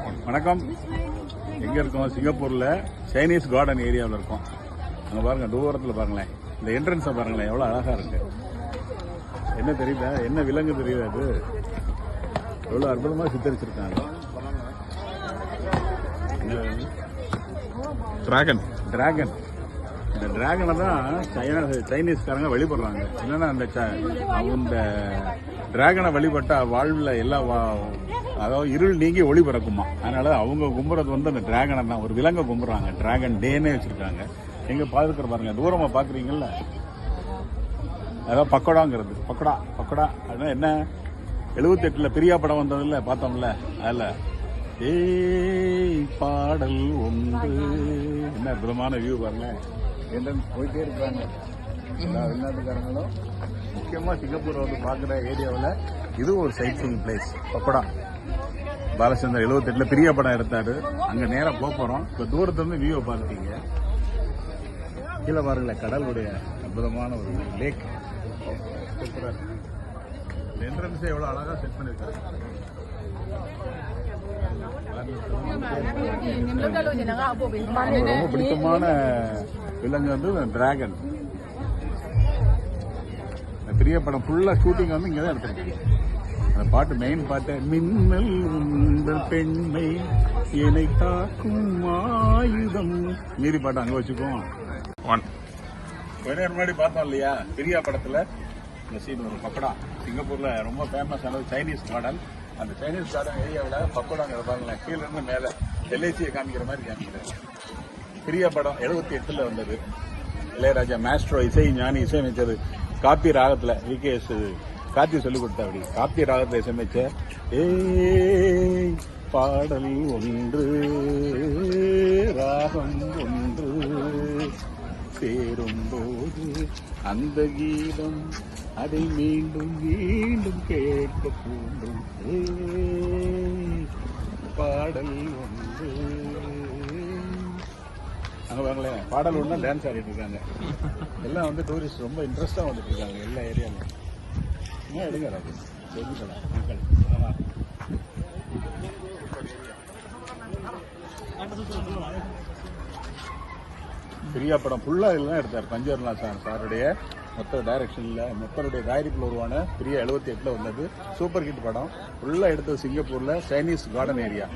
வணக்கம். எங்கே இருக்கோம்? சிங்கப்பூரில் சைனீஸ் கார்டன் ஏரியாவில் இருக்கோம். அங்கே பாருங்கள், தூரத்தில் பாருங்களேன், இந்த என்ட்ரன்ஸை பாருங்களேன், எவ்வளோ அழகாக இருக்கு. என்ன தெரியுதா? என்ன விலங்கு தெரியுது? அது எவ்வளோ அற்புதமாக சித்தரிச்சிருக்காங்க. டிராகன். இந்த டிராகனை தான் சைனீஸ்காரங்க வழிபடுறாங்க. என்னன்னா அந்த டிராகனை வழிபட்டா வாழ்வில் எல்லா அதாவது இருள் நீங்கி ஒளி பிறக்குமா. அதனால அவங்க கும்புறது அந்த டிராகனை தான், ஒரு விலங்கை கும்புறாங்க. டிராகன் டேனே வச்சிருக்காங்க. எங்க பாதுக்கிற பாருங்க, தூரமா பாக்குறீங்கல்ல, அதாவது பக்கோடாங்கிறது. பக்கோடா அதுதான் என்ன, 78ல் பிரியா படம் வந்ததில்ல, பார்த்தோம்ல, அதில் ஏய் பாடல் ஒன்று. என்ன அற்புதமான வியூ பாருங்க. என்ட்ரன்ஸ் போயிட்டே இருக்கிறாங்க எல்லா வெளிநாட்டுக்காரங்களும். முக்கியமாக சிங்கப்பூரை பார்க்குற ஏரியாவில் இது ஒரு சைட் சீயிங் பிளேஸ். பக்கோடா பாலச்சந்தர் 78ல் பிரியா படம் எடுத்தாரு. அங்கே நேராக போகிறோம். இப்போ தூரத்துலேருந்து வியூவை பார்த்துட்டீங்க. கீழே பாருங்களேன், கடலுடைய அற்புதமான ஒரு லேக். சூப்பராக இருக்கு. என்ட்ரன்ஸே எவ்வளோ அழகாக செட் பண்ணியிருக்காரு. ரொம்ப பிடித்தமான விலங்கு டிராகன். பெரிய படம் ஃபுல்லா ஷூட்டிங் இங்கே தான் எடுத்திருக்கீங்க. அந்த பாட்டு, மெயின் பாட்டு, மின்னல் உங்கள் பெண்மை என்னை தாக்கும் ஆயுதம், மீறி பாட்டு அங்கே வச்சுக்குவோம். கொஞ்ச நேரம் முன்னாடி பார்த்தோம் இல்லையா, பிரியா படத்துல இந்த சீன் ஒரு பக்கோடா. சிங்கப்பூர்ல ரொம்ப ஃபேமஸ் ஆனது சைனீஸ் கார்டன். அந்த சைனீஸ் கார்டன் ஏரியாவில் பக்கோடாங்கிற பாருங்களேன், கீழே இருந்து மேலே எல்ஐசியை காமிக்கிற மாதிரி காமிக்கிறாரு. பிரியா படம் 78ல் வந்தது. இளையராஜா மாஸ்ட்ரோ இசை ஞானி இசையமைச்சது. காப்பி ராகத்துல விகேஎஸ் கார்த்தி சொல்லிக் கொடுத்தா. அப்படி காப்பி ராகத்துல இசையமைச்ச ஏய் பாடல் ஒன்று ராகம் ஒன்று சேரும்போது அந்த கீதம் அதை மீண்டும் மீண்டும் கேட்க தூண்டும். பாடல் ஒன்று. அங்கே பாருங்களேன், பாடல் ஒன்று டான்ஸ் ஆடிட்டு இருக்காங்க. எல்லாம் டூரிஸ்ட் ரொம்ப இன்ட்ரெஸ்டாக வந்துட்டு இருக்காங்க எல்லா ஏரியாவிலும். இன்னும் எடுங்க அது தெரிஞ்சுக்கலாம் மக்கள். பிரியா படம் ஃபுல்லாக இதெல்லாம் எடுத்தார். பஞ்சவர்ணா சாருடைய மொத்த டைரக்ஷனில், மொத்தருடைய தயாரிப்பில் உருவான பிரியா 78ல் வந்தது. சூப்பர் ஹிட் படம். ஃபுல்லாக எடுத்தது சிங்கப்பூரில் சைனீஸ் கார்டன் ஏரியா.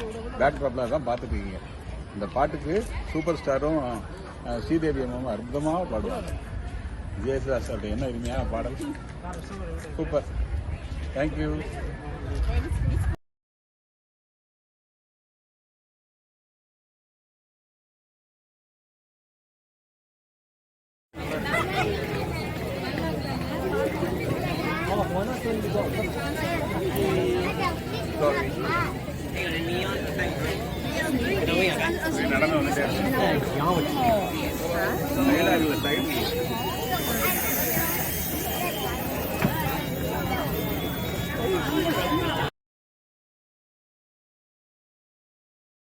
பேக்ட்ராப்பில் தான் பார்த்துருக்கீங்க. இந்த பாட்டுக்கு சூப்பர் ஸ்டாரும் ஸ்ரீதேவி அம்மாவும் அற்புதமாக பாடுவாங்க. விஜயதாஸ் அவருடைய என்ன அருமையான பாடல். சூப்பர். தேங்க்யூ. நடந்து வந்துட்டே